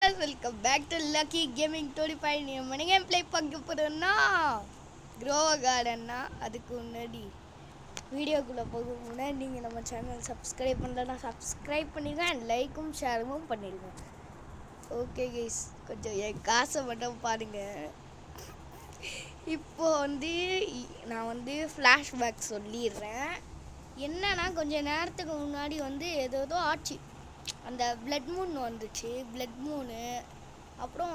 Welcome back to lucky gaming 25 மணி game play பார்க்க போகிறோன்னா க்ரோவ கார்டன்னா. அதுக்கு முன்னாடி வீடியோக்குள்ளே போக முன்னாடி நீங்கள் நம்ம சேனல் சப்ஸ்கிரைப் பண்ணலன்னா சப்ஸ்கிரைப் பண்ணிடுங்க அண்ட் லைக்கும் ஷேரும் பண்ணிடுங்க. ஓகே கைஸ், கொஞ்சம் என் காசை மட்டும் பாருங்கள். இப்போது நான் ஃப்ளாஷ்பேக் சொல்லிடுறேன். என்னன்னா கொஞ்சம் நேரத்துக்கு முன்னாடி ஏதோ ஆச்சு. அந்த பிளட் மூன் வந்துச்சு. பிளட் மூனு அப்புறம்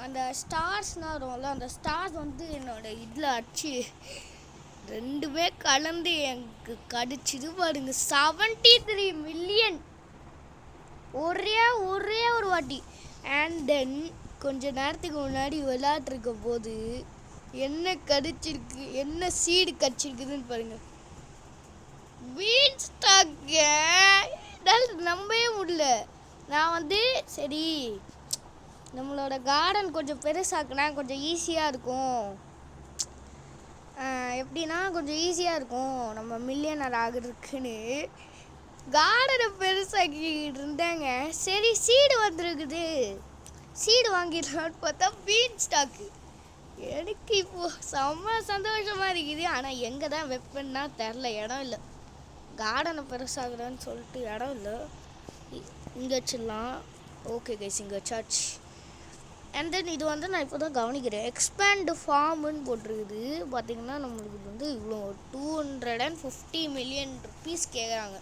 அந்த ஸ்டார்ஸ்னால் வரும்ல, அந்த ஸ்டார்ஸ் என்னோட இதில் அடிச்சு ரெண்டுமே கலந்து எனக்கு கடிச்சிது பாருங்க. 73 மில்லியன் ஒரே ஒரு வாட்டி. அண்ட் தென் கொஞ்ச நேரத்துக்கு முன்னாடி விளையாட்டுருக்க போது என்ன கடிச்சிருக்கு, என்ன சீடு கடிச்சிருக்குதுன்னு பாருங்க. பீன் ஸ்டாக்க நம்பவே முடியல. நான் சரி நம்மளோட கார்டன் கொஞ்சம் பெருசாக்குனா கொஞ்சம் ஈஸியாக இருக்கும். எப்படின்னா கொஞ்சம் ஈஸியாக இருக்கும் நம்ம மில்லியனர் ஆகுறதுக்குன்னு கார்டனை பெருசாக்கிட்டு இருந்தாங்க. சரி சீடு வந்துருக்குது, சீடு வாங்கிடலான்னு பார்த்தா பீன் ஸ்டாக்கு. எனக்கு இப்போது செம்ம சந்தோஷமாக இருக்குது. ஆனால் எங்கே தான் வைப்பேன்னா தெரில, இடம் இல்லை. கார்டனை பெருசாகுதான்னு சொல்லிட்டு இடம் இல்லை. இங்கே வச்சிடலாம். ஓகே கைஸ், இங்கே வச்சாச்சு. அண்ட் தென் இது நான் இப்போ தான் கவனிக்கிறேன். எக்ஸ்பேண்ட் ஃபார்முன்னு போட்டிருக்குது. பார்த்திங்கன்னா நம்மளுக்கு இவ்வளோ 250 மில்லியன் ருப்பீஸ் கேட்குறாங்க.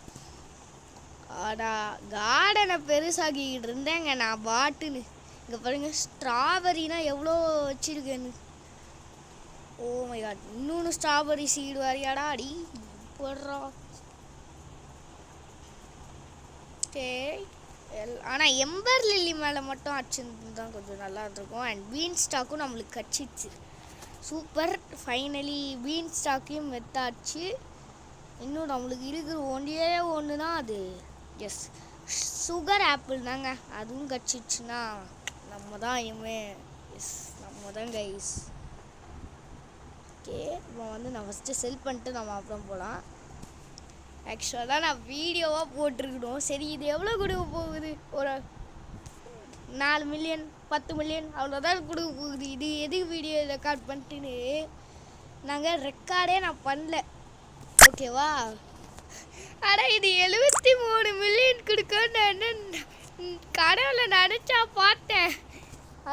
ஆனால் கார்டனை பெருசாக்கிக்கிட்டு இருந்தேங்க நான் பாட்டுன்னு. இங்கே பாருங்கள், ஸ்ட்ராபெரினா எவ்வளோ வச்சுருக்கேன்னு. ஓ மை காட், இன்னொன்று ஸ்ட்ராபெரி சீடு வரையாடா அடி போடுறா. ஆனால் எம்பர் லில்லி மேலே மட்டும் அடிச்சிருந்து தான் கொஞ்சம் நல்லா இருந்திருக்கும். அண்ட் பீன் ஸ்டாக்கும் நம்மளுக்கு கச்சிச்சு. சூப்பர், ஃபைனலி பீன் ஸ்டாக்கையும் மெத்தாச்சு. இன்னும் நம்மளுக்கு இருக்கிற ஒன்று தான் அது. எஸ், சுகர் ஆப்பிள் தாங்க. அதுவும் கச்சிச்சுன்னா நம்ம தான் இனிமே. எஸ், நம்ம தான் கைஸ். ஓகே, இப்போ நான் ஃபஸ்ட்டு செல் பண்ணிட்டு நம்ம அப்புறம் போகலாம். ஆக்சுவலாக நான் வீடியோவாக போட்டிருக்கணும். சரி, இது எவ்வளோ கொடுக்க போகுது? ஒரு 4 மில்லியன் 10 மில்லியன் அவ்வளோதான் கொடுக்க போகுது. இது எதுக்கு வீடியோ ரெக்கார்ட் பண்ணிட்டுன்னு நாங்கள் ரெக்கார்டே நான் பண்ணல. ஓகேவா? ஆனால் இது 73 மில்லியன் கொடுக்கன்னு கடவுளை நினச்சா பார்த்தேன்.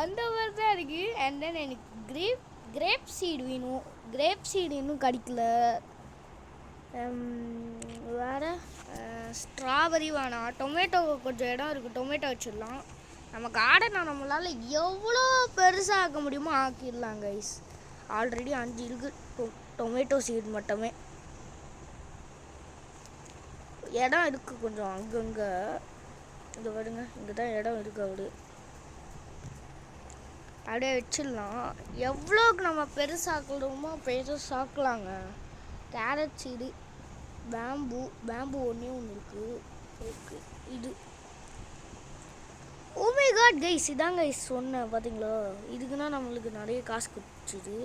அந்த மாதிரி தான் இருக்குது. அண்ட் தென் எனக்கு கிரேப் சீடு வேணும். கிரேப் சீடு இன்னும் கிடைக்கல. வேறு ஸ்ட்ராபெரி வேணாம். டொமேட்டோ கொஞ்சம் இடம் இருக்குது, டொமேட்டோ வச்சிடலாம். நம்ம கார்டனை நம்மளால் எவ்வளோ பெருசாக ஆக்க முடியுமோ ஆக்கிடலாம் கைஸ். ஆல்ரெடி 5 இருக்குது டொமேட்டோ சீடு மட்டுமே. இடம் இருக்குது கொஞ்சம் அங்கங்கே. இங்கே வருங்க, இங்கே தான் இடம் இருக்குது. அப்படியே வச்சிடலாம். எவ்வளோக்கு நம்ம பெருசாக்கணுமோ பெருசாக்கலாங்க. கேரட் சீடு, பேம்பு ஒன்றே இருக்குது. ஓகே, இது ஓ மை காட் கைஸ், இதாங்க கைஸ் சொன்னேன் பார்த்தீங்களா? இதுக்குன்னா நம்மளுக்கு நிறைய காசு கொடுத்துது.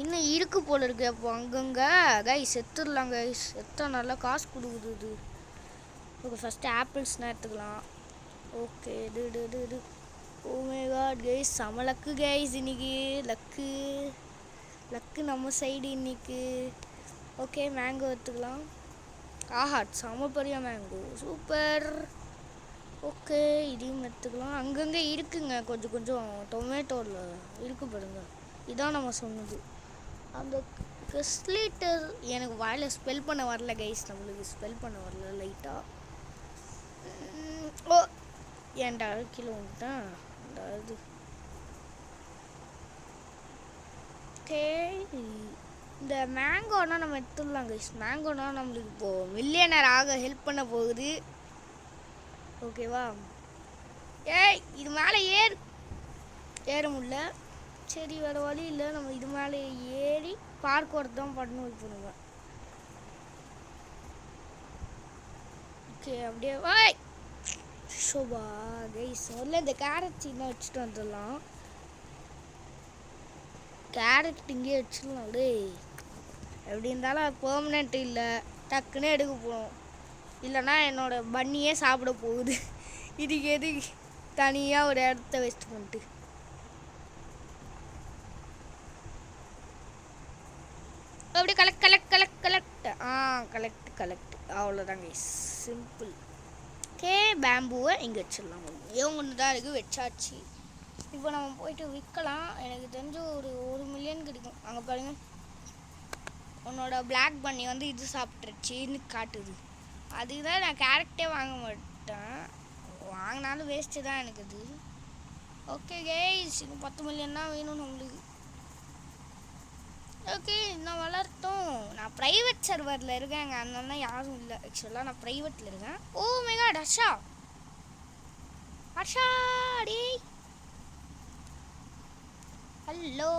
இன்னும் இருக்கு போல இருக்கு. அப்போ அங்கங்கே கைஸ் எடுத்துடலாம் கைஸ். எத்தனை நல்லா காசு கொடுக்குது இது. ஓகே, ஃபஸ்ட்டு ஆப்பிள்ஸ்னால் எடுத்துக்கலாம். ஓகே, இது ஓ மை காட் கைஸ், செம லக்கு கைஸ். இன்னைக்கு லக்கு நம்ம சைடு இன்னைக்கு. ஓகே, மேங்கோ எடுத்துக்கலாம். ஆஹா, செம பெரிய மேங்கோ, சூப்பர். ஓகே, இதையும் எடுத்துக்கலாம். அங்கங்கே இருக்குங்க கொஞ்சம் டொமேட்டோவில் இருக்கு பாருங்க. இதான் நம்ம சொன்னது. அந்த கிறிஸ்லீட்டர் எனக்கு வாயில் ஸ்பெல் பண்ண வரல கைஸ். நம்மளுக்கு ஸ்பெல் பண்ண வரல லைட்டாக. ஓ, ஏன்டா கீழே வந்துட்டேன். இது ஓகே, இந்த மேங்கோனா நம்ம எடுத்துடலாம் கைஸ். மேங்கோனா நம்மளுக்கு இப்போது மில்லியனர் ஆக ஹெல்ப் பண்ண போகுது. ஓகேவா? ஏய், இது மேலே ஏற முடியல. சரி, வேறு வழி இல்லை. நம்ம இது மேலே ஏறி பார்க் ஒர்க் தான் பண்ணணும் இப்போ நம்ம. ஓகே, அப்படியே வாய் ஷோபா கைஸ். முதல்ல இந்த கேரட் சீட்லாம் வச்சுட்டு வந்துடலாம். கேரட் இங்கே வச்சிடலாம். அப்படியே எப்படி இருந்தாலும் அது பெர்மனெண்ட் இல்லை, டக்குன்னு எடுக்க போகணும். இல்லைன்னா என்னோடய பன்னியே சாப்பிட போகுது. இதுக்கு எதுக்கு தனியாக ஒரு இடத்த வேஸ்ட் பண்ணிட்டு அப்படியே collect collect collect collect collect collect அவ்வளோதாங்க சிம்பிள். ஓகே பேம்பூவை இங்கே வச்சிடலாம். ஒன்று தான் இருக்குது வச்சாச்சு. இப்போ நம்ம போயிட்டு விற்கலாம். எனக்கு தெரிஞ்சு ஒரு 1 மில்லியன் கிடைக்கும். அங்கே பாருங்க உன்னோட பிளாக் பண்ணி வந்து இது சாப்பிட்ருச்சின்னு காட்டுது. அதுக்கு தான் நான் கேரக்டே வாங்க மாட்டேன். வாங்கினாலும் வேஸ்ட்டு தான் எனக்கு அது. ஓகே கேய்ஸ், இன்னும் 10 மில்லியன் தான் வேணும் நம்மளுக்கு. ஓகே நான் வளர்த்தோம். நான் ப்ரைவேட் சர்வரில் இருக்கேங்க, அதனால யாரும் இல்லை. ஆக்சுவலாக நான் ப்ரைவேட்டில் இருக்கேன். Oh my god Harsha, Harsha டே hello,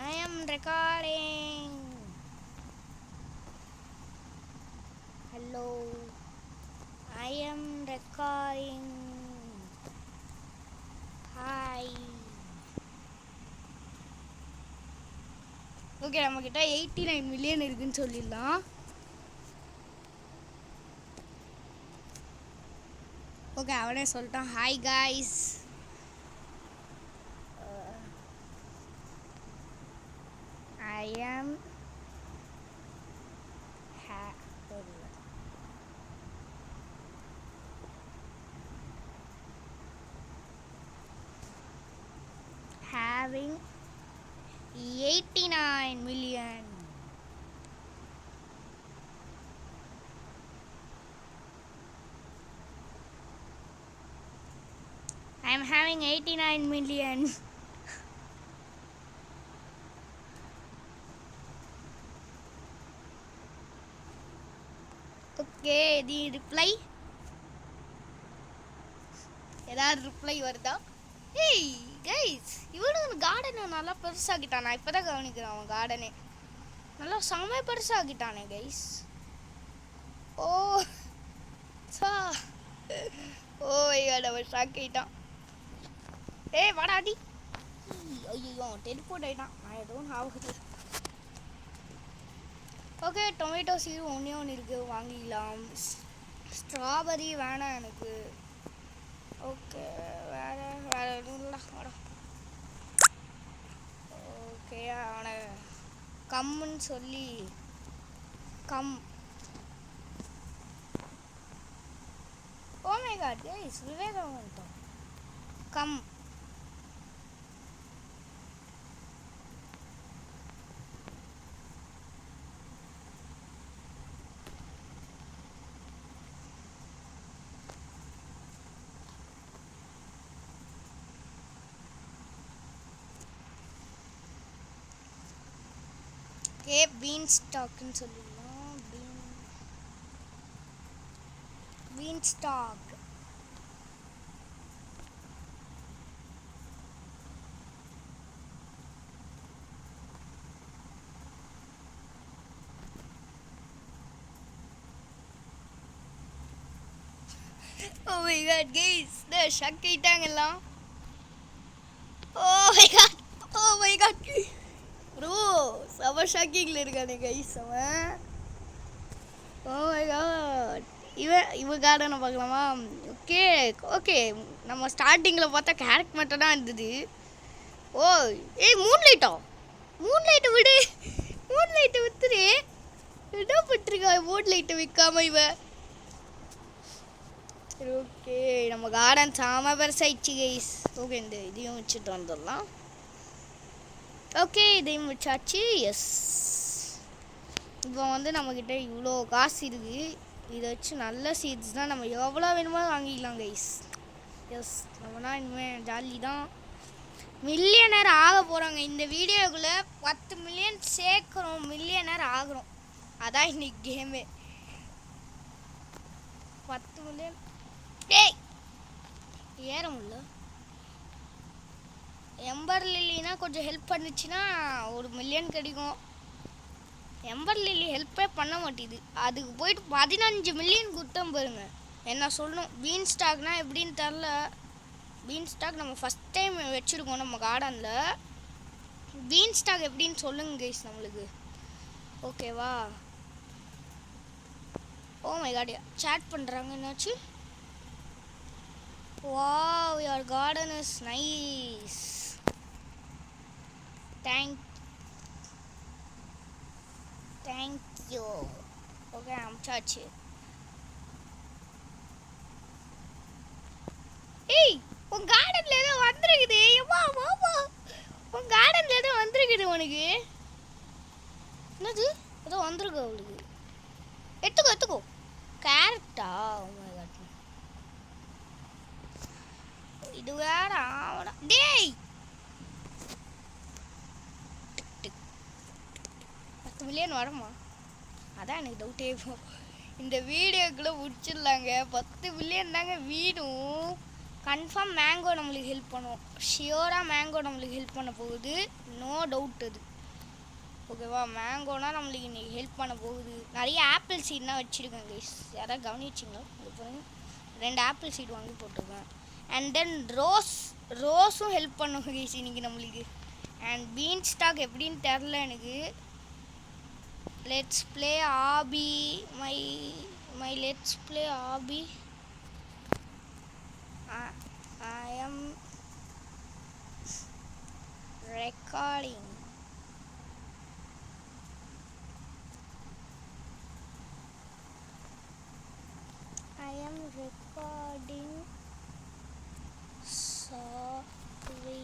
I am recording. Hello, I am recording. Hi. Okay நம்மக்கிட்ட 89 மில்லியன் இருக்குன்னு சொல்லிடலாம். ஓகே அவனே சொல்லிட்டான் hi guys. I am having 89 million. I am having 89 million. Okay the reply ஏதாவது ரிப்ளை வருதா? ஏய் கைஸ், இவனுக்கு கார்டனை நல்லா பெருசாகிட்டான். நான் இப்போ தான் கவனிக்கிறேன். அவன் கார்டனே நல்லா செம்ம பெருசாகிட்டானே கைஸ். ஓ சா ஓ அவன் ஷாக் ஆகிட்டான். ஏய் வாடாடி. ஐயோ டெலிபோர்ட் ஆகிட்டான். I don't have it. Okay tomato seed ஒன்று இருக்குது, வாங்கிக்கலாம். ஸ்ட்ராபெரி வேணாம் எனக்கு. ஓகே வேறு எதுவும் இல்லை. ஓகே அவனை கம்முன்னு சொல்லி come. Oh my god guys, விவேகம் வந்துட்டோம். கம். ஓகே பீன் ஸ்டாக்னு சொல்லிடலாம். Bean stalk. Oh my god guys, நான் ஷாக் ஆயிட்டாங்க எல்லாம். Oh my god, oh my god bro, செம ஷாக்கிங்கில் இருக்கானே கைஸ் அவன். Oh my god. இவன் கார்டனை பார்க்கலாமா? ஓகே ஓகே நம்ம ஸ்டார்டிங்கில் பார்த்தா கேரட் மட்டும் தான் இருந்தது. ஓ ஏய் மூன் லைட்டை விடு, மூன் லைட்டை வித்துரு. என்ன பண்ணிருக்கா மூன் லைட்டை விற்காம இவன். ஓகே நம்ம கார்டன் செம பெருசாயிடுச்சு கைஸ். ஓகே இந்த இதையும் வச்சுட்டு வந்துடலாம். ஓகே இதையும் வச்சாச்சு. எஸ், இப்போ வந்து நம்மக்கிட்ட இவ்வளோ காசு இருக்குது. இதை வச்சு நல்ல சீட்ஸ் தான் நம்ம எவ்வளோ வேணுமோ வாங்கிக்கலாம் கைஸ். எஸ், நம்மனா இனிமேல் ஜாலி தான். மில்லியனர் ஆக போகிறாங்க. இந்த வீடியோக்குள்ளே 10 மில்லியன் சேர்க்குறோம், மில்லியனர் ஆகிறோம். அதான் இன்னைக்கு கேமே. 10 மில்லியன் டேய் ஏற முடியல. எம்பர் லில்லினா கொஞ்சம் ஹெல்ப் பண்ணிச்சுன்னா 1 மில்லியன் கிடைக்கும். எம்பர் லில்லி ஹெல்ப்பே பண்ண மாட்டேது. அதுக்கு போயிட்டு 15 மில்லியன் குத்தம் பாருங்க. என்ன சொல்லணும், பீன் ஸ்டாக்னா எப்படின்னு தெரில. பீன் ஸ்டாக் நம்ம ஃபஸ்ட் டைம் வச்சுருக்கோம் நம்ம கார்டனில். பீன் ஸ்டாக் எப்படின்னு சொல்லுங்க கைஸ் நம்மளுக்கு. ஓகேவா? ஓ மை காட், சேட் பண்ணுறாங்க. என்னாச்சு? Wow, your garden is nice. Thank thank you. Okay, அமிச்சாச்சு. ஏய், உன் கார்டன்ல ஏதோ வந்திருக்குது. எம்மா மாமா, உன் கார்டன்ல ஏதோ வந்திருக்குது உனக்கு. என்னது? ஏதோ வந்திருக்கு அவளுக்கு. எடுத்துக்கோ எடுத்துக்கோ. கேரட்டா? Oh my god. இது வேற ஆவடா. டேய், 10 மில்லியன் வருமா? அதான் எனக்கு டவுட்டே. இப்போ இந்த வீடியோக்குள்ளே முடிச்சிடலாங்க. 10 மில்லியன் தாங்க வீடும். கன்ஃபார்ம் மேங்கோ நம்மளுக்கு ஹெல்ப் பண்ணும். ஷியோராக மேங்கோ நம்மளுக்கு ஹெல்ப் பண்ண போகுது. நோ டவுட் அது. ஓகேவா, மேங்கோனா நம்மளுக்கு இன்றைக்கி ஹெல்ப் பண்ண போகுது. நிறைய ஆப்பிள் சீட்னா வச்சுருக்கேன் கைஸ். யாராவது கவனிச்சிங்களா? இது பாருங்க, 2 ஆப்பிள் சீட் வாங்கி போட்டிருக்கேன். அண்ட் தென் ரோஸும் ஹெல்ப் பண்ணும் கைஸ் இன்றைக்கி நம்மளுக்கு. அண்ட் பீன் ஸ்டாக் எப்படின்னு தெரில எனக்கு. Let's play Obby. My let's play Obby. I am recording. I am recording. Sorry.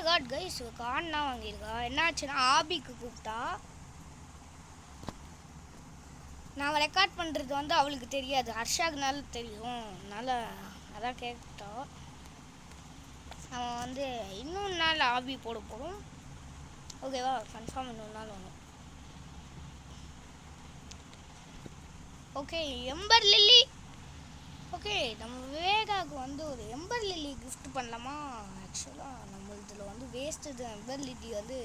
God guys, கார்னா வாங்கியிருக்கா. என்னாச்சுன்னா ஆபிக்கு கூப்பிட்டா. நான் ரெக்கார்ட் பண்ணுறது வந்து அவளுக்கு தெரியாது, ஹர்ஷாக்குனால தெரியும். அதனால் அதான் கேட்டா. அவன் வந்து இன்னொரு நாள் ஆபி போட போகிறோம். ஓகேவா, கன்ஃபார்ம் இன்னொரு நாள் வரும். Okay, எம்பர் lily. ஓகே, நம்ம விவேகாவுக்கு வந்து ஒரு எம்பர் லில்லி கிஃப்ட் பண்ணலாமா? ஆக்சுவலாக நம்ம இதில் வந்து வேஸ்ட். இது எம்பர் லில்லி வந்து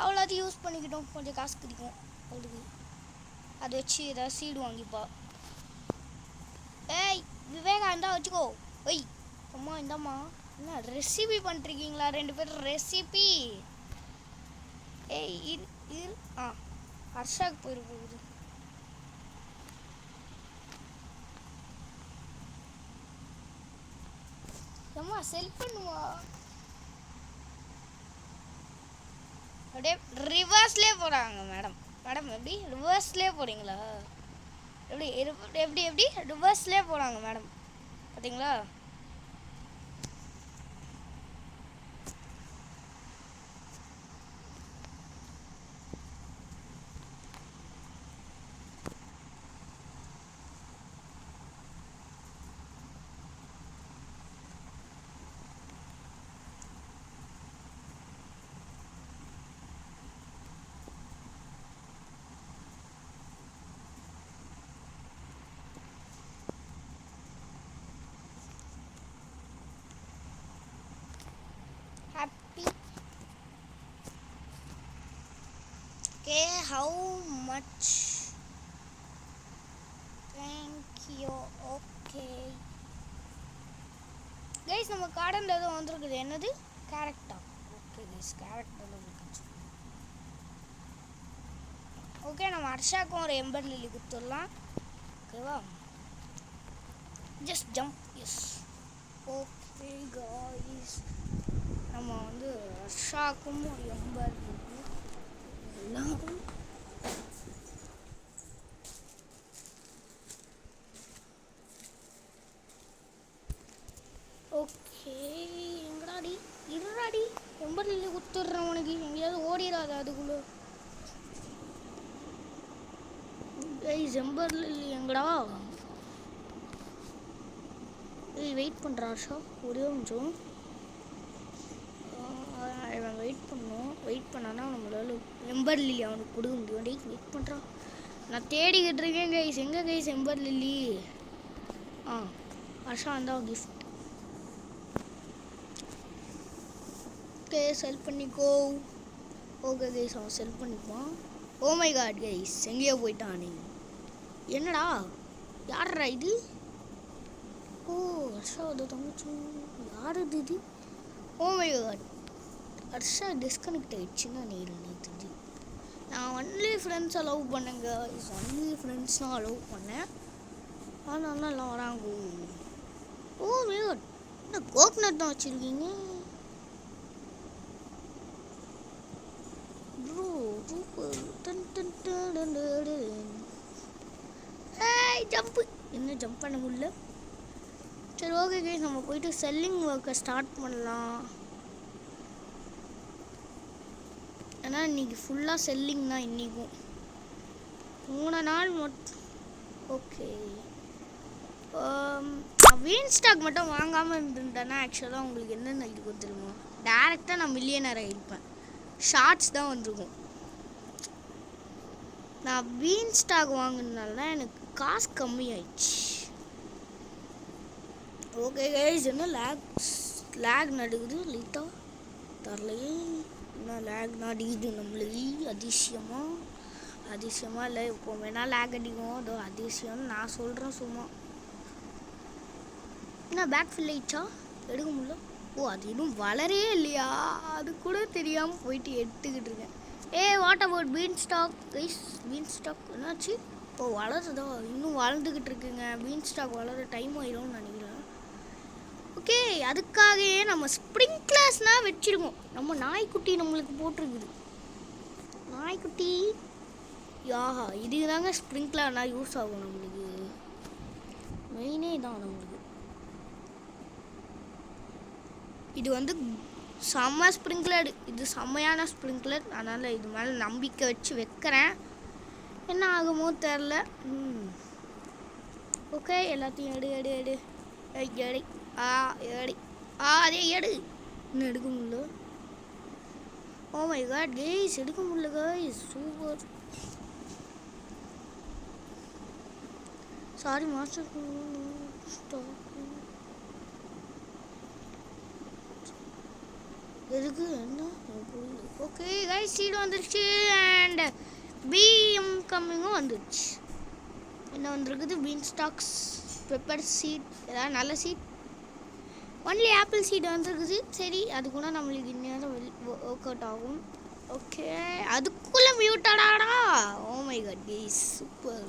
அவ்வளோது யூஸ் பண்ணிக்கிட்டோம். கொஞ்சம் காசு கிடைக்கும் அவளுக்கு. அதை வச்சு ஏதாவது சீடு வாங்கிப்பா. ஏய் விவேகா, இருந்தா வச்சுக்கோ. ஒய் அம்மா, இந்தாம்மா. என்ன ரெசிபி பண்ணிருக்கீங்களா 2 பேரும்? ரெசிபி. ஏய் இரு. ஹர்ஷாக்கு போயிட போகுது. அம்மா செல் பண்ணுவா. அப்படியே ரிவர்ஸ்லேயே போகிறாங்க மேடம். எப்படி ரிவர்ஸ்லேயே போகிறீங்களா? எப்படி எப்படி எப்படி ரிவர்ஸ்லேயே போகிறாங்க மேடம், பார்த்தீங்களா? Happy. Okay, how much? Thank you. Okay. Guys, நம்ம கார்டன்ல ஏதோ வந்திருக்குது. என்னது? கேரக்டா. ஓகே guys, கேரக்டர் வந்துருச்சு. ஓகே, நம்ம ஹர்ஷாக்கும் ஒரு எம்பர் லில்லி கொடுத்துடலாம். ஓகேவா, just jump. Yes. Okay guys, நம்ம வந்து ஹர்ஷாக்கும் ஒரு எம்பர் லில்லி எல்லாரும். ஓகே, எங்கடாடி இருடாடி, எம்பர் லில்லி கொடுத்துட்றேன் உனக்கு. எங்கேயாவது ஓடிடாத அதுக்குள்ளே. எம்பர் லில்லி எங்கடா? ஏய் வெயிட் பண்ணுறா ஹர்ஷா, ஒரே நிமிஷம். அவன் வெயிட் பண்ணணும். வெயிட் பண்ணானா நம்மளால எம்பர் லில்லி அவனுக்கு கொடுக்க முடியும். டேய் வெயிட் பண்ணுறான், நான் தேடிக்கிட்டு இருக்கேன் கைஸ். எங்கே கைஸ் எம்பர் லில்லி? ஹர்ஷா வந்தா கிஃப்ட். ஓகே, செல் பண்ணிக்கோ. ஓகே கைஸ், அவன் செல் பண்ணிப்பான். ஓ மை காட் கைஸ், எங்கேயோ போயிட்டானே. என்னடா, யாரா இது? ஓ ஹர்ஷா, அது தங்கச்சி. யார் இது? Oh my god, Harsha disconnect ஆகிடுச்சுன்னு நினைக்கிறேன் தெரிஞ்சு. நான் ஒன்லி ஃப்ரெண்ட்ஸ் அலோவ் பண்ணேங்க. ஒன்லி ஃப்ரெண்ட்ஸ் தான் அலோவ் பண்ணேன். அதனால எல்லாம் வராங்க. ஓ மேட், என்ன கோக்னட் தான் வச்சுருக்கீங்க ப்ரோ. சூப்பர். ஜம்ப்பு என்ன ஜம்ப் பண்ண முடியல. சரி ஓகே கைஸ், நம்ம போயிட்டு செல்லிங் ஒர்க்கை ஸ்டார்ட் பண்ணலாம். ஏன்னா இன்றைக்கி ஃபுல்லாக செல்லிங் தான். இன்றைக்கும் 3 நாள் மட்டும். ஓகே, நான் வீன் ஸ்டாக் மட்டும் வாங்காமல் இருந்துட்டேன்னா ஆக்சுவலாக உங்களுக்கு என்னென்ன இருக்கும் தெரியுமா? டேரெக்டாக நான் மில்லியனர் ஆகிருப்பேன். ஷார்ட்ஸ் தான் வந்திருக்கும். நான் வீன் ஸ்டாக் வாங்கினால தான் எனக்கு காசு கம்மி ஆயிடுச்சு. ஓகே கைஸ், என்ன லேக் நடக்குது லைட்டாக தரலையே. என்ன லேக் நடிக்குது நம்மளுக்கு அதிசயமாக இல்லை. இப்போ வேணால் லேக் அடிக்கும். அதோ அதிசயம்னு நான் சொல்கிறேன் சும்மா. என்ன பேக் ஃபில் ஆயிடுச்சா? எடுக்க முடியல. ஓ, அது இன்னும் வளரே இல்லையா? அது கூட தெரியாமல் போயிட்டு எடுத்துக்கிட்டு இருக்கேன். What about beanstalk guys? Beanstalk என்னாச்சு? இப்போ வளருதா? இன்னும் வளர்ந்துக்கிட்டு இருக்குங்க. பீன் ஸ்டாக் வளர டைம் ஆயிடும்னு நினைக்கிறேன். ஓகே, அதுக்காகவே நம்ம ஸ்ப்ரிங்க்லர்ஸ்னால் வச்சுருக்கோம். நம்ம நாய்க்குட்டி நம்மளுக்கு போட்டிருக்குது. நாய்க்குட்டி யாஹா, இதுக்கு தாங்க ஸ்ப்ரிங்க்லர்னால் யூஸ் ஆகும் நம்மளுக்கு. மெயினே தான் நம்மளுக்கு. இது வந்து செம்ம ஸ்ப்ரிங்க்லர். இது செம்மையான ஸ்ப்ரிங்க்லர். அதனால் இது மேலே நம்பிக்கை வச்சு வைக்கிறேன். என்ன ஆகுமோ தெரில. ஓகே, எல்லாத்தையும் எடு எடு எடு எடு. எடு. அதே எடு. இன்னும் எடுக்க முடியல. ஓ மை காட் கைஸ், எடுக்க முடியல கைஸ். சூப்பர். Sorry master. எதுக்கு என்ன? ஓகே கைஸ், சீடு வந்துருச்சு. அண்ட் பிஎம் கம்மிங்கும் வந்துருச்சு. என்ன வந்துருக்குது? பீன் ஸ்டாக்ஸ், பெப்பர் சீட், ஏதாவது நல்ல சீட். ஒன்லி ஆப்பிள் சீடு வந்துருக்குது. சரி, அது கூட நம்மளுக்கு இந்நேரம் ஒர்க் அவுட் ஆகும். ஓகே, அதுக்குள்ளே மியூட்டாடாடா. Oh my god guys, super.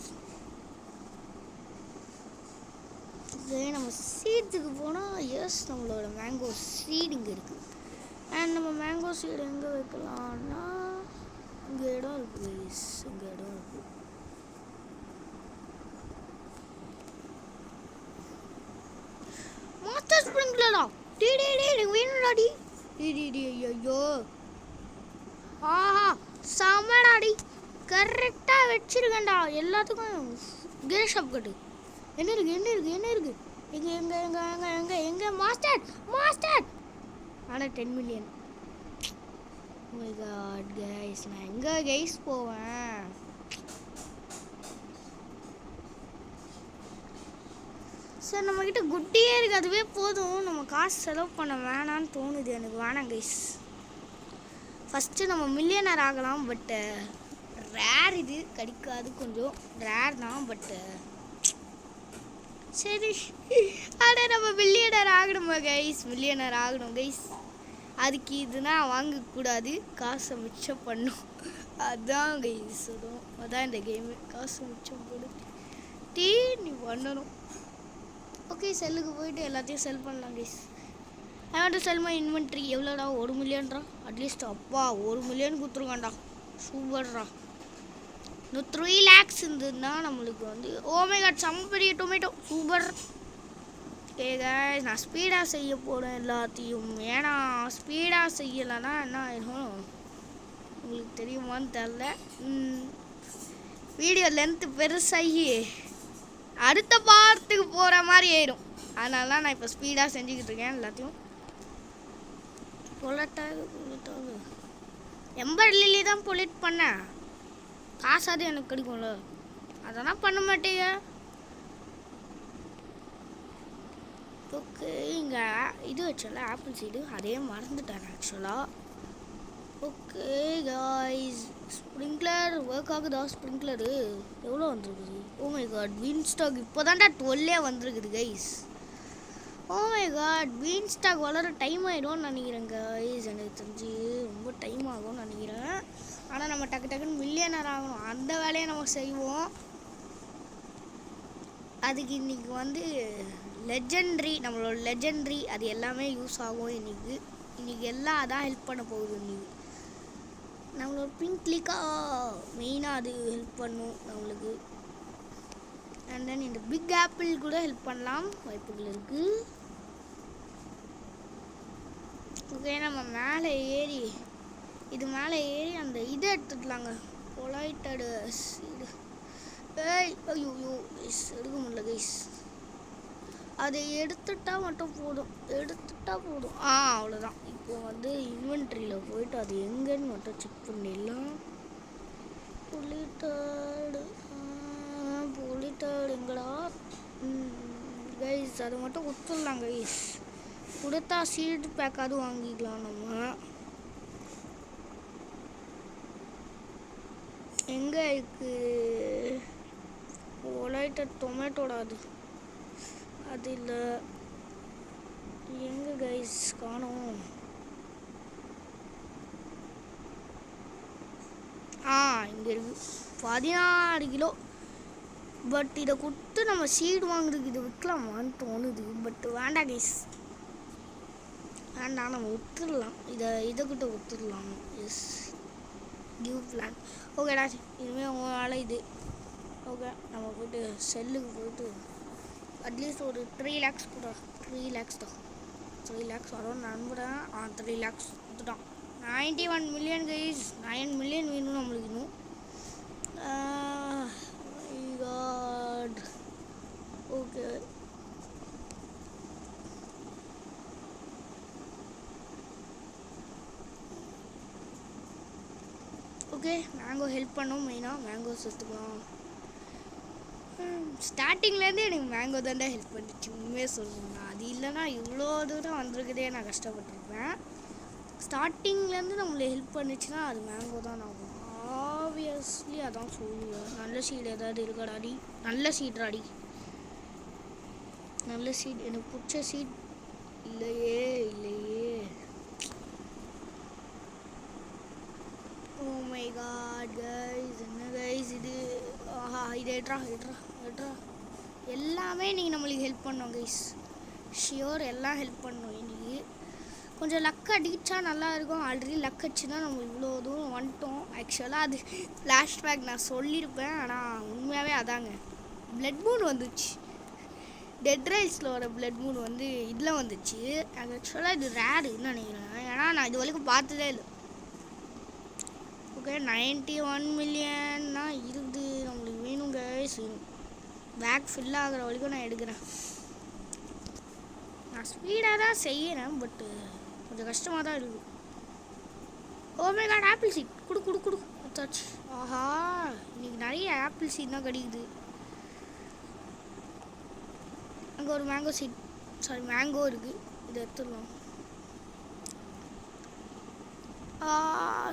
Okay, நம்ம சீட்ஸுக்கு போனால் எஸ், நம்மளோட மேங்கோ சீடு இங்கே இருக்குது. அண்ட் நம்ம மேங்கோ சீடு எங்கே வைக்கலாம்னா இங்கே இடம் இருக்குது கைஸ். இங்கே இடம் இருக்குது. மாஸ்டர் ஸ்ப்ரிங்க்லரா? டி வேணுடாடி. டி ஐயோ. ஆஹா, செம்மடாடி. கரெக்டாக வச்சிருக்கேன்டா. எல்லாத்துக்கும் கேர் ஷாப் கட்டு. என்ன இருக்கு? எங்கே மாஸ்டர். ஆனால் 10 மில்லியன். மை காட் கைஸ், நான் எங்கே கைஸ் போவேன்? சார், நம்மக்கிட்ட குட்டியே இருக்குது. அதுவே போதும். நம்ம காசு செலவு பண்ண வேணான்னு தோணுது எனக்கு. வேணாம் கைஸ். ஃபஸ்ட்டு நம்ம மில்லியனர் ஆகலாம். பட்டு ரேர் இது கிடைக்காது. கொஞ்சம் ரேர் தான். பட்டு சரி, ஆனால் நம்ம மில்லியனர் ஆகணுமா கைஸ்? மில்லியனர் ஆகணும் கைஸ். அதுக்கு இதுனா வாங்கக்கூடாது. காசை மிச்சம் பண்ணும். அதுதான் கைஸ். அதான் இந்த கேமு. காசு மிச்சம் போடு நீ பண்ணணும். ஓகே, செல்லுக்கு போயிட்டு எல்லாத்தையும் செல் பண்ணலாம் guys. I want to sell my inventory. எவ்வளோடா? 1 மில்லியன்டா அட்லீஸ்ட். அப்பா, 1 மில்லியன் கொடுத்துருக்கான்டா. சூப்பர்டா. இன்னும் 3 lakhs இருந்ததுன்னா நம்மளுக்கு வந்து ஓ மை காட், செம்ம பெரிய டொமேட்டோ. சூப்பர். ஓகே கைஸ், நான் ஸ்பீடாக செய்ய போகிறேன் எல்லாத்தையும். ஏன்னா ஸ்பீடாக செய்யலைன்னா என்ன ஆயிடும் உங்களுக்கு தெரியுமான்னு தெரில. வீடியோ லென்த்து பெருசாகி அடுத்த பார்ட்டுக்கு போகிற மாதிரி ஆயிடும். அதனால தான் நான் இப்போ ஸ்பீடாக செஞ்சுக்கிட்டு இருக்கேன் எல்லாத்தையும். பொலட்டாக எம்பர் லில்லி தான் பொலிட் பண்ணேன். காசாவது எனக்கு கிடைக்கும்ல, அதெல்லாம் பண்ண மாட்டேங்க. ஓகே, இங்கே இது வச்சல ஆப்பிள் சீடு, அதே மறந்துட்டேன் ஆக்சுவலாக. ஓகே காய்ஸ், ஸ்ப்ரிங்க்லர் ஒர்க் ஆகுதா? ஸ்ப்ரிங்க்லரு எவ்வளோ வந்துருக்குது? Oh my god, beanstalk இப்போ தான்டா 12 வந்திருக்குது guys. Oh my god, beanstalk வளர டைம் ஆகிடும்னு நினைக்கிறேன் கைஸ். எனக்கு தெரிஞ்சு ரொம்ப டைம் ஆகும்னு நினைக்கிறேன். ஆனால் நம்ம டக்கு டக்குன்னு மில்லியனர் ஆகணும், அந்த வேலையை நம்ம செய்வோம். அதுக்கு இன்றைக்கி வந்து லெஜெண்ட்ரி, நம்மளோட லெஜெண்ட்ரி அது எல்லாமே யூஸ் ஆகும். இன்றைக்கி எல்லாம் அதான் ஹெல்ப் பண்ண போகுது. இன்றைக்கி நம்மளோட பிங்க் கிளிக்காக மெயினாக அது ஹெல்ப் பண்ணும் நம்மளுக்கு. அண்ட் தென் இந்த பிக் ஆப்பிள் கூட ஹெல்ப் பண்ணலாம், வாய்ப்புகள் இருக்குது. ஓகே, நம்ம மேலே ஏறி அந்த இதை எடுத்துக்கலாங்க, பொலைட்டடு சீடு. ஐயோ கைஸ், எடுக்க முடியல கைஸ். அதை எடுத்துட்டா போதும். அவ்வளோதான். இப்போ வந்து இன்வென்ட்ரியில் போயிட்டு அது எங்கன்னு மட்டும் செக் பண்ணிடலாம். பொலிட்டாடுங்களா கைஸ், அதை மட்டும் கொடுத்துடலாம் கைஸ். கொடுத்தா சீடு பேக்காவது வாங்கிக்கலாம் நம்ம. எங்கே இருக்கு பொலைட்டட் டொமேட்டோட? அது இல்லை. எங்கே கைஸ் காணோம்? இங்கே இருக்கு, 16 கிலோ. பட் இதை கொடுத்து நம்ம சீடு வாங்குறதுக்கு இதை விற்கலாமான்னு தோணுது. பட் வேண்டாம் கைஸ், வேண்டாம், நம்ம விற்றுடலாம். இதைக்கிட்ட விற்றுடலாம். Yes, give plan. ஓகேடா, இனிமேல் உங்களால் இது. ஓகே, நம்ம போய்ட்டு செல்லுக்கு போய்ட்டு அட்லீஸ்ட் ஒரு 3 lakhs கூட. 3 lakhs தான், 3 lakhs வரும் நம்புகிறேன். 3 lakhs கொடுத்துட்டான். 91 million கைஸ், 9 million வேணும் நம்மளுக்கு இன்னும். ஓகே, ஓகே, மேங்கோ ஹெல்ப் பண்ணோம். மெயினாக மேங்கோஸ் எடுத்துக்கலாம். ஸ்டார்டிங்லேருந்து எனக்கு மேங்கோ தான்டா ஹெல்ப் பண்ணிச்சு, உண்மையாக சொல்லணும்னா. அது இல்லைனா இவ்வளோ தூரம் வந்திருக்குதே, நான் கஷ்டப்பட்டுருப்பேன். ஸ்டார்டிங்லேருந்து நம்மளை ஹெல்ப் பண்ணிச்சுன்னா அது மேங்கோ தான் ஆகும். ஆப்வியஸ்லி அதான் சொல்லுவேன். நல்ல சீடு ஏதாவது இருக்காடாடி? நல்ல சீட்ராடி, நல்ல சீட். எனக்கு பிடிச்ச சீட் இல்லையே. ஓ மை காட் கைஸ், என்ன கைஸ் இது? இது எட்ரா. எல்லாமே நீங்கள் நம்மளுக்கு ஹெல்ப் பண்ணோம் கைஸ், ஷியோர். எல்லாம் ஹெல்ப் பண்ணோம். இன்னைக்கு கொஞ்சம் லக் அடிச்சா நல்லா இருக்கும். ஆல்ரெடி லக் அடிச்சு தான் நம்ம இவ்வளோ தூரம் வந்துட்டோம். ஆக்சுவலாக அது ஃப்ளாஷ்பேக் நான் சொல்லியிருப்பேன், ஆனால் உண்மையாகவே அதாங்க. பிளட் மூன் வந்துச்சு, டெட் ரைஸில் வர பிளட் மூன் வந்து இதில் வந்துச்சு. ஆக்சுவலாக இது ரேருன்னு நினைக்கிறேன், ஏன்னா நான் இது வரைக்கும் பார்த்ததே இல்லை. ஓகே, 91 million இருக்குது நம்மளுக்கு வேணும் கைஸ். பேக் ஃபில் ஆகிற வரைக்கும் நான் எடுக்கிறேன். நான் ஸ்பீடாக தான் செய்கிறேன், பட்டு கொஞ்சம் கஷ்டமாக தான் இருக்குது. Oh my god, apple seed குடு அத்தாச்சு. ஆஹா, இன்னைக்கு நிறைய ஆப்பிள் சீட் தான் கிடைக்குது. அங்கே ஒரு மேங்கோ இருக்குது, இதை எடுத்துடலாம்.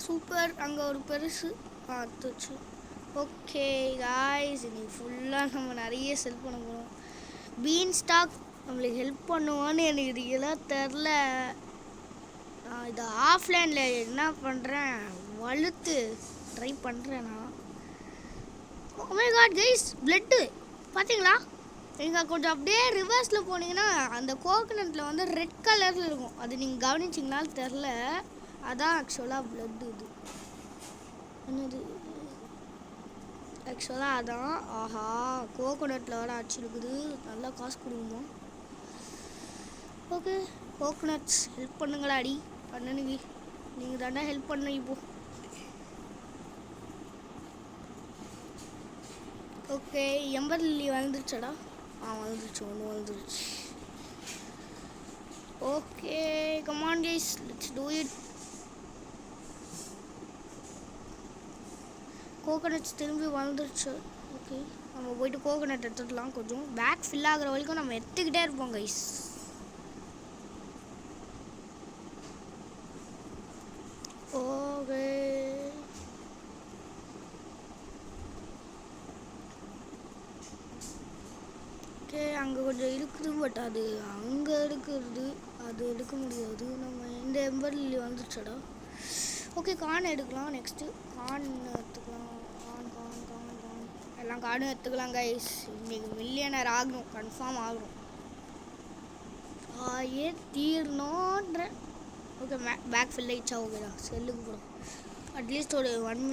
சூப்பர், அங்கே ஒரு பெருசு எடுத்துச்சு. ஓகே காய்ஸ், இன்னைக்கு ஃபுல்லாக நம்ம நிறைய செல் பண்ண போகிறோம். பீன் ஸ்டாக் நம்மளுக்கு ஹெல்ப் பண்ணுவான்னு எனக்கு இதெல்லாம் தெரில. நான் இதை ஆஃப்லைனில் என்ன பண்ணுறேன், வலுத்து ட்ரை பண்ணுறேன் நான். ஓ மை காட் கைஸ், பிளட்டு பார்த்தீங்களா? நீங்கள் கொஞ்சம் அப்படியே ரிவர்ஸில் போனீங்கன்னா அந்த கோகனட்டில் வந்து ரெட் கலரில் இருக்கும். அது நீங்கள் கவனிச்சிங்கனாலும் தெரில. அதான் ஆக்சுவலாக பிளட்டு. இது என்னது ஆக்சுவலாக அதான். ஆஹா, கோகோனட்டில் வர அடிச்சிருக்குது. நல்லா காசு கொடுக்குமா? ஓகே, கோகோனட்ஸ் ஹெல்ப் பண்ணுங்களா? அடி பண்ணனுங்க, நீங்கள் தானே ஹெல்ப் பண்ண. இப்போ ஓகே, எம்பர் லில்லி வந்துருச்சடா. வந்துருச்சு, ஒன்று வந்துருச்சு. Okay, come on guys, let's do it. Coconuts திரும்பி வந்துருச்சு. ஓகே, நம்ம போயிட்டு கோகோனட் எடுத்துக்கலாம். கொஞ்சம் பேக் ஃபில் ஆகிற வரைக்கும் நம்ம எடுத்துக்கிட்டே இருப்போம் கைஸ். ஓகே, ஓகே அங்கே கொஞ்சம் இருக்குது, பட் அது அங்கே எடுக்கிறது அது எடுக்க முடியாது. நம்ம இந்த எம்பர் லில்லி வந்துடுச்சடா. ஓகே கான் எடுக்கலாம். நெக்ஸ்ட்டு கான் எடுத்துக்கலாம். கான் கான் கான் கான் எல்லாம் கார்டும் எடுத்துக்கலாம் கைஸ். இன்றைக்கி மில்லியனர் ஆகணும், கன்ஃபார்ம் ஆகணும். ஆயே தீரணுன்ற. ஓகே பேக் ஃபில் ஆயிடுச்சா? ஓகேடா செல்லுக்கு போகிறோம். அட்லீஸ்ட் ஒரு 1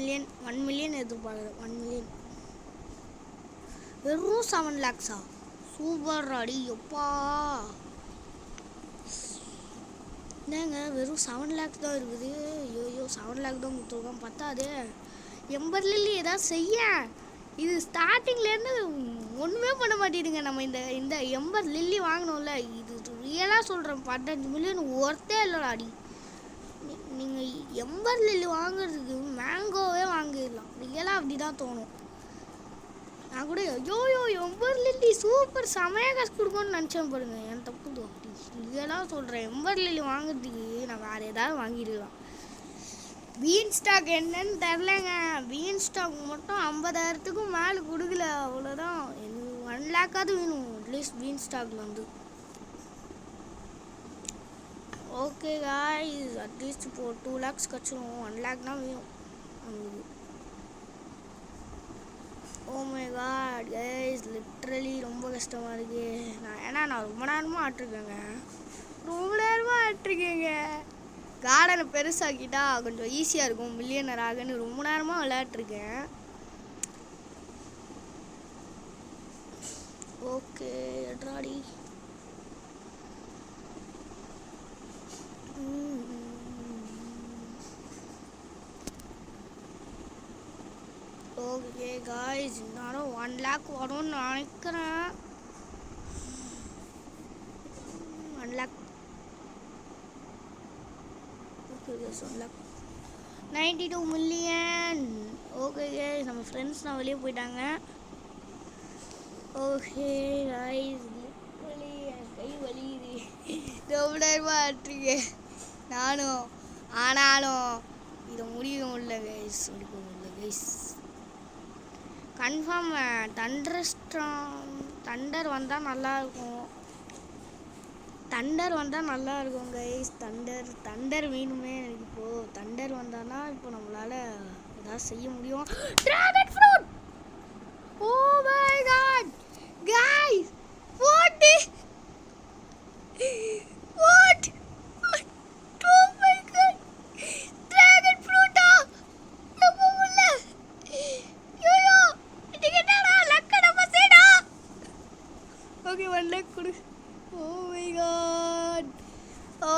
மில்லியன் எதிர்பார்க்குறேன். 1 மில்லியன் வெறும் 7 lakhs சூப்பர் அடி எப்பா. என்னங்க வெறும் 7 lakhs தான் இருக்குது. ஐயோ 7 lakh தான் கொடுத்துருக்கோம், பத்தாது. எம்பர் லில்லி ஏதாவது செய்ய. இது ஸ்டார்டிங்லேருந்து ஒன்றுமே பண்ண மாட்டேங்குதுங்க. நம்ம இந்த எம்பர் லில்லி வாங்கினோம்ல, இது ரியலாக சொல்கிறேன் 15 மில்லியன் ஒர்த்தே இல்லைடா அடி. நீங்கள் எம்பர் லில்லி வாங்குறதுக்கு மேங்கோவே வாங்கிடலாம். ரியலாக அப்படி தான் தோணும். நான் கூட ஐயோ எம்பர் லில்லி சூப்பர் செமையாக காசு கொடுக்கணும்னு நினச்சேன் பாருங்க. என் தப்பு தான். ரியலாக சொல்கிறேன், எம்பர் லில்லி வாங்குறதுக்கு நான் வேறு ஏதாவது வாங்கிடலாம். பீன் ஸ்டாக் என்னன்னு தெரிலங்க. பீன் ஸ்டாக் மட்டும் 50,000க்கும் மேலே கொடுக்கல, அவ்வளோதான். எனக்கு 1 lakh வேணும் அட்லீஸ்ட் பீன் ஸ்டாக்ல வந்து. ஓகே காய்ஸ் அட்லீஸ்ட் இப்போ 2 lakhs கச்சிடும். 1 lakh தான் வேணும் நமக்கு. Oh my god guys literally ரொம்ப கஷ்டமாக இருக்கு. நான் ரொம்ப நேரமாக ஆட்டிருக்கேங்க. கார்டனை பெருசாக்கிட்டா கொஞ்சம் ஈஸியாக இருக்கும் மில்லியனர் ஆகன்னு ரொம்ப நேரமாக விளையாட்டுருக்கேன். ஓகே எட்ராடி. ஓகே காய்ஸ் இருந்தாலும் 1 lakh வரும்னு நினைக்கிறேன். 1 lakh. Okay 1 lakh 92 million. Okay guys நம்ம ஃப்ரெண்ட்ஸ்லாம் வெளியே போயிட்டாங்க. ஓகே காய்ஸ் லிட்ரலி என் கை வலியுது. ரொம்ப நேரமாக ஆட்டுறீங்க நானும். ஆனாலும் இதை முடியும் இல்லை கைஸ், முடிக்க முடியல கைஸ். கன்ஃபார்ம் தண்டர் வந்தால் நல்லாயிருக்கும். கைஸ். தண்டர் வேணுமே எனக்கு. இப்போது தண்டர் வந்தானா இப்போ நம்மளால் ஏதாவது செய்ய முடியும். Dragon fruit. Oh my god guys what oh my god dragon ஃப்ரூட்டா நம்ம உள்ள. யோயோ இது என்னடா லக்கட பசேடா. ஓகே 1 lakh கொடு. Oh my god. Oh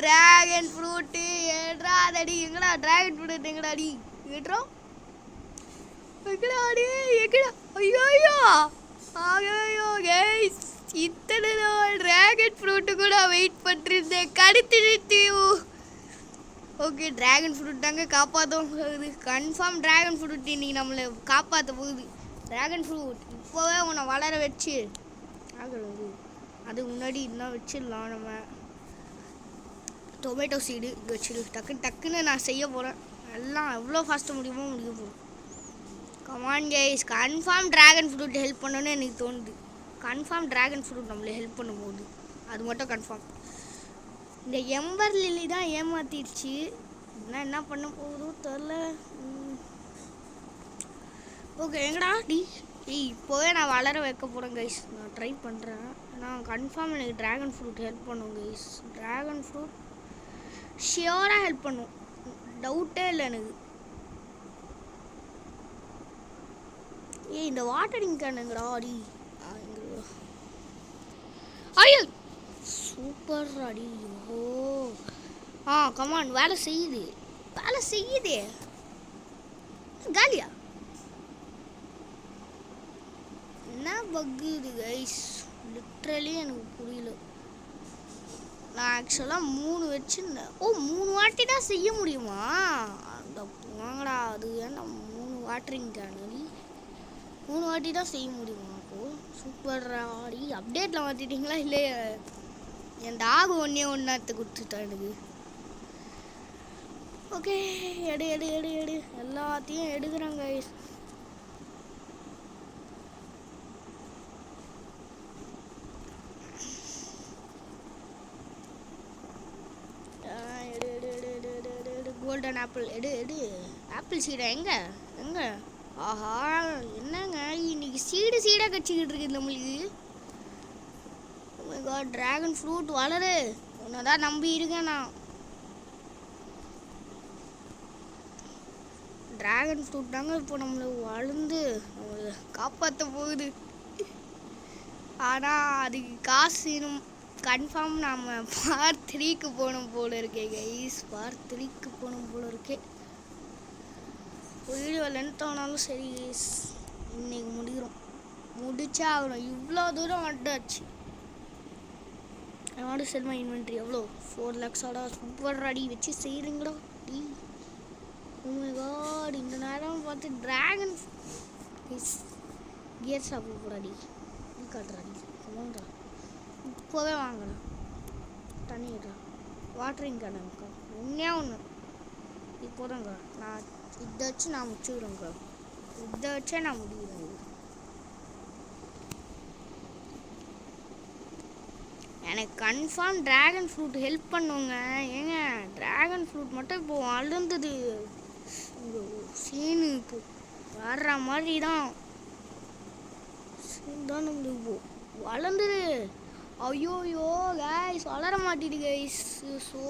dragon fruit ஏட்ரா அடி. எங்கடா டிராகன் ஃப்ரூட் எங்கடா அடி ஏட்ரா எங்கடா அடி எங்கடா. ஐயோ கைஸ் இத்தனை நாள் டிராகன் ஃப்ரூட்டு கூட வெயிட் பண்ணிருந்தேன், கடுத்துடுத்து. ஓகே டிராகன் ஃப்ரூட் தாங்க காப்பாற்ற போகுது. கன்ஃபார்ம் டிராகன் ஃப்ரூட் இன்னைக்கு நம்மளை காப்பாற்ற போகுது. டிராகன் ஃப்ரூட் இப்போவே உன்னை வளர வச்சு ஆகிறது. அதுக்கு முன்னாடி இன்னும் வச்சிடலாம். நம்ம டொமேட்டோ சீடு இங்கே வச்சிடு. டக்குன்னு நான் செய்ய போகிறேன். எல்லாம் எவ்வளோ ஃபாஸ்ட்டாக முடியுமோ முடிய போகிறோம். Come on guys confirm dragon fruit help பண்ணணும்னு எனக்கு தோணுது. கன்ஃபார்ம் டிராகன் ஃப்ரூட் நம்மளை ஹெல்ப் பண்ண போகுது, அது மட்டும் கன்ஃபார்ம். இந்த எம்பர் லில்லி தான் ஏமாத்திடுச்சு. என்ன பண்ண போகுதோ தெரில. ஓகே எங்கடா டி. இப்போவே நான் வளர வைக்க போகிறேன் கைஸ். நான் ட்ரை பண்ணுறேன். நான் கன்ஃபார்ம் எனக்கு டிராகன் ஃப்ரூட் ஹெல்ப் பண்ணும் கைஸ். டிராகன் ஃப்ரூட் ஷியோராக ஹெல்ப் பண்ணும், டவுட்டே இல்லை எனக்கு. இந்த வாட்டரிங் கேனுங்கடா அடி. ஐயோ சூப்பர் அடி. ஓ கமான் வேலை செய்யுதே காலியா. என்ன பக்கு இது கைஸ், லிட்ரலி எனக்கு புரியல. நான் ஆக்சுவலாக 3 வச்சுருந்தேன். 3 வாட்டி தான் செய்ய முடியுமா? அந்த வாங்கடா அது ஏன்டா 3 வாட்டரிங் கேனு 3 வாட்டி தான் செய்ய முடியுமா? அப்போது சூப்பர் ஆடி. அப்டேட்டில் மாற்றிட்டீங்களா இல்லை என் டாக் ஒன்றத்தை கொடுத்துட்டேன் எனக்கு. ஓகே எடு எல்லாத்தையும் எடுக்கிறேன் கைஸ். ஆப்பிள் எடு எடு. ஆப்பிள் சீடா எங்க எங்க? ஆஹா, என்னங்க இன்னைக்கு சீடாக கச்சிக்கிட்டு இருக்குது நம்மளுக்கு. ட்ராகன் ஃப்ரூட் வளரு, உன்னதான் நம்பி இருக்கேன் நான். ட்ராகன் ஃப்ரூட் தாங்க இப்போ நம்மளை வளர்ந்து நம்மளை காப்பாற்ற போகுது. ஆனால் அதுக்கு காசு கன்ஃபார்ம் நாம் பார்ட் 3க்கு போகணும் போல இருக்கே கைஸ். பார்ட் 3க்கு போகணும் போல இருக்கே. வீடியோ லென்த் ஆனாலும் சரி கைஸ், இன்னைக்கு முடிச்சா ஆகணும். இவ்வளோ தூரம் வந்துட்டாச்சு. என்னோட செல்மா இன்வென்ட்ரி எவ்வளோ? 4 lakhs சூப்பர் அடி வச்சு செய்கிறீங்களா டி. ஓ மை காட், இந்த நேரம் பார்த்து ட்ராகன் கியர் சாப்பிட போடாடி காட்டுறாடி. கமோன்டா, இப்போவே வாங்கலாம். தண்ணிடா, வாட்டரிங் கேனுக்கா ஒன்று இப்போதாங்க. நான் இதை வச்சு நான் முடிச்சுக்கிறேங்க. இதை வச்சே நான் முடிக்கிறேன். எனக்கு கன்ஃபார்ம் ட்ராகன் ஃப்ரூட் ஹெல்ப் பண்ணுங்க. ஏங்க ட்ராகன் ஃப்ரூட் மட்டும் இப்போ வளர்ந்தது சீனு இப்போ வர்ற மாதிரி தான். தான் நம்மளுக்கு இப்போ வளர்ந்துரு. ஐயோயோ கைஸ், வளர மாட்டேது கைஸ். ஸோ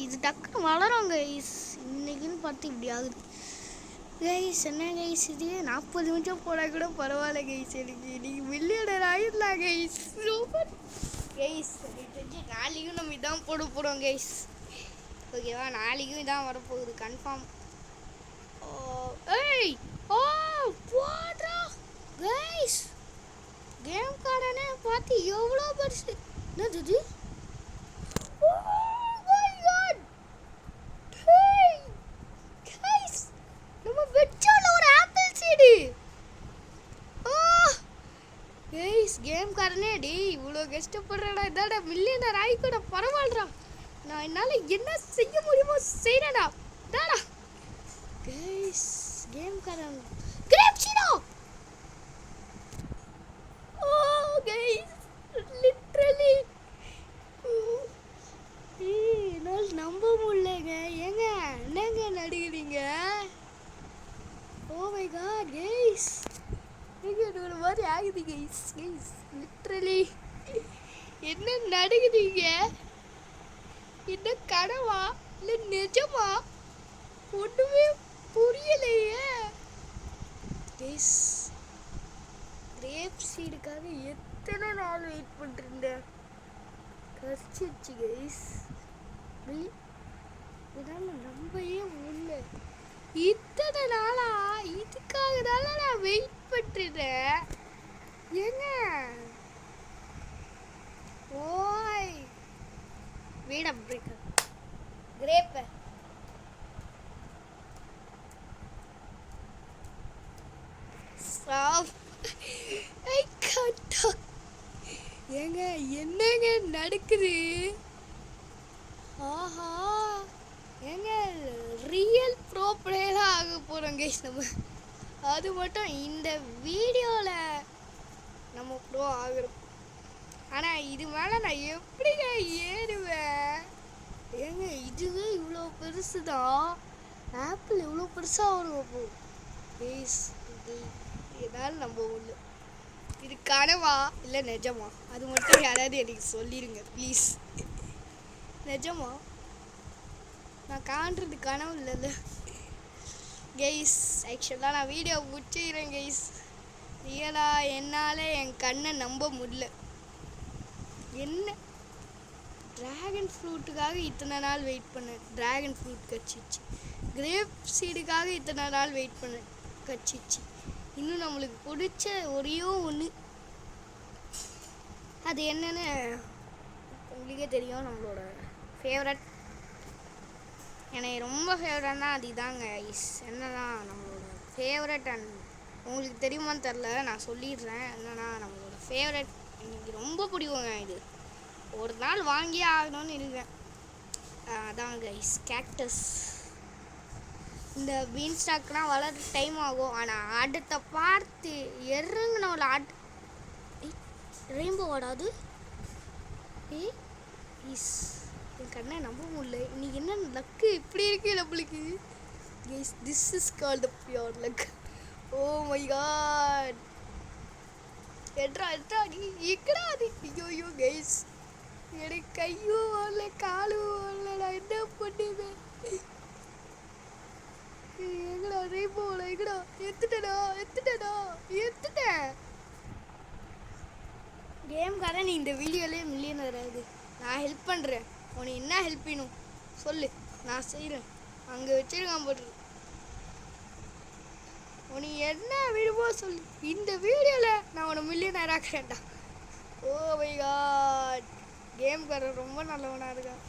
இது டக்குன்னு வளரும் கைஸ். இன்னைக்குன்னு பார்த்து இப்படி ஆகுது கைஸ். என்ன கைஸ் இது 40 நிமிஷம் போனால் கூட பரவாயில்ல கைஸ். எனக்கு இன்னைக்கு மில்லியனர் ஆகிடலாம் கைஸ். Super guys. நாளைக்கும் நம்ம இதான் போட போகிறோம் கைஸ். ஓகேவா, நாளைக்கும் இதான் வரப்போகுது கன்ஃபார்ம். ஏய் ஓ போடுறா கைஸ். கேம் கார்டனே பார்த்து எவ்வளோ பெருசு. என்னது? ஓ மை காட் கைஸ், நம்ம வெச்சோல ஒரு ஆப்பிள் சீடு. கைஸ் கேம் காரனே டே இவ்வளோ கஷ்டப்படுறடா. இதாடா மில்லியனர் ஆகிக்கூட பரவாயில்லடா. நான் என்னால் என்ன செய்ய முடியுமோ செய்கிறேடா. தாடா கைஸ் கேம் காரன் கிரேப் சீடா. ஓ கைஸ் லிட்ரலி என்னால் நம்ப முடியலங்க. ஏங்க என்னங்க நடுகிறீங்க? ஓ மை காட் கைஸ், ஒரு மாதிரி ஆகுது கைஸ். கைஸ் லிட்ரலி என்ன நடக்குதுங்க? என்ன கனவா இல்லை நிஜமா? ஒன்றுமே புரியலையே கைஸ். கிரேப் சீடுக்காக எத்தனை நாள் வெயிட் பண்ணிருந்தேன். கஷ்டிச்சு கைஸ். இதனால நம்பவே முடியல. இத்தனை நாளா இதுக்காக தானே நான் வெயிட் பண்ணிருந்தேன். ஏங்க ஓய் வீட பிரேக் கிரேப்ப ஏங்க என்னங்க நடக்குது? ஆஹா ஏங்க ரியல் ப்ரோ பிளேயராக ஆக போகிறோம் கைஸ் நம்ம. அது மட்டும் இந்த வீடியோவில் நம்ம ப்ரோ ஆகிறோம். ஆனால் இது மேலே நான் எப்படிங்க ஏறுவேன்? ஏங்க இதுவே இவ்வளோ பெருசு தான். ஆப்பிள் எவ்வளோ பெருசாக வரும் அப்போ கைஸ். என்னால் நம்ப முடியல. இது கனவா இல்லை நிஜமா? அது மட்டும் யாராவது எனக்கு சொல்லிடுங்க ப்ளீஸ். நிஜமா? நான் காண்றது கனவு இல்லைல்ல கைஸ். ஆக்சுவலாக நான் வீடியோ முடிச்சுக்கிறேன் கைஸ். ரியலாக என்னால் என் கண்ணை நம்ப முடியல. என்ன ட்ராகன் ஃப்ரூட்டுக்காக இத்தனை நாள் வெயிட் பண்ணேன், ட்ராகன் ஃப்ரூட் கச்சிச்சு. கிரேப் சீடுக்காக இத்தனை நாள் வெயிட் பண்ணேன், கச்சிச்சு. இன்னும் நம்மளுக்கு பிடிச்ச ஒரே ஒன்று, அது என்னன்னு உங்களுக்கே தெரியும். நம்மளோட ஃபேவரட், எனக்கு ரொம்ப ஃபேவரட்னா அது இதாங்க ஐஸ். என்னன்னா நம்மளோட ஃபேவரட். அண்ட் உங்களுக்கு தெரியுமான்னு தெரில, நான் சொல்லிடுறேன். என்னன்னா நம்மளோட ஃபேவரட் எனக்கு ரொம்ப பிடிக்குங்க. இது ஒரு நாள் வாங்கியே ஆகணும்னு இருக்கேன். அதான் கைஸ் கேக்டஸ். இந்த பீன் ஸ்டாக்லாம் வளர டைம் ஆகும். ஆனால் அடுத்த பார்த்து இறங்கினோட ரெயின்போ வாடாது. ப்ளீஸ் என் கண்ணை நம்ப முடியல. இன்னைக்கு என்ன லக்கு இப்படி இருக்கு நம்மளுக்கு. Guys, this is called the pure luck. Oh my god, எட்ரா நீ எங்கடா அது? ஐயோ கைஸ், எனக்கு கையும் வரல காலும் வரல, நான் என்ன பண்ணுவேன்? எங்கடா ரெயின்போல, எங்கடா எத்துட்டேன். கேம்காரன், நீ இந்த வீடியோலேயே மில்லியனர் ஆகுது. நான் ஹெல்ப் பண்ணுறேன். உனக்கு என்ன ஹெல்ப் வேணும் சொல்லு, நான் செய்கிறேன். அங்கே வச்சிருக்கான் போட்டு, உனக்கு என்ன வேணுமோ சொல்லு. இந்த வீடியோவில் நான் உன்னை மில்லியனர் ஆக்குறேன்டா. ஓ மை காட், கேம்காரன் ரொம்ப நல்லவனாக இருக்கான்.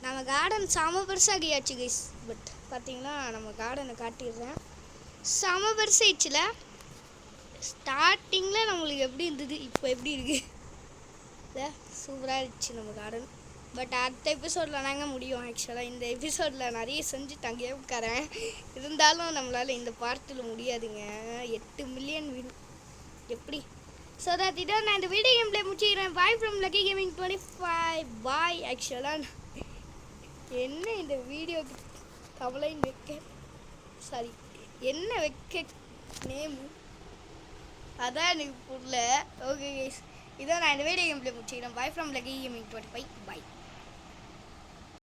நம்ம கார்டன் செம பெருசாகியாச்சு கைஸ். பட் பார்த்தீங்கன்னா நம்ம கார்டனை காட்டிடுறேன். செம பெருசாகிடுச்சுல. ஸ்டார்டிங்கில் நம்மளுக்கு எப்படி இருந்தது, இப்போ எப்படி இருக்குது இல்லை? சூப்பராக இருந்துச்சு நம்ம கார்டன். பட் அடுத்த எபிசோடில் நாங்கள் முடியும். ஆக்சுவலாக இந்த எபிசோடில் நிறைய செஞ்சுட்டாங்க கேம்காரன். இருந்தாலும் நம்மளால் இந்த பார்ட்டில் முடியாதுங்க. 8 மில்லியன் வின் எப்படி? ஸோ தட் இதான் நான் இந்த வீடியோ கேம் பிளே முடிச்சுக்கிறேன். Bye from lucky gaming 25. பாய். ஆக்சுவலாக என்ன இந்த வீடியோக்கு கவலைன்னு வைக்க, சாரி, என்ன வைக்க நேமு அதான் எனக்கு புரியல. ஓகே கைஸ், இதான் நான் இந்த வீடியோ கேம் பிளே முடிச்சுக்கிறேன். Bye from lucky gaming 25. Bye.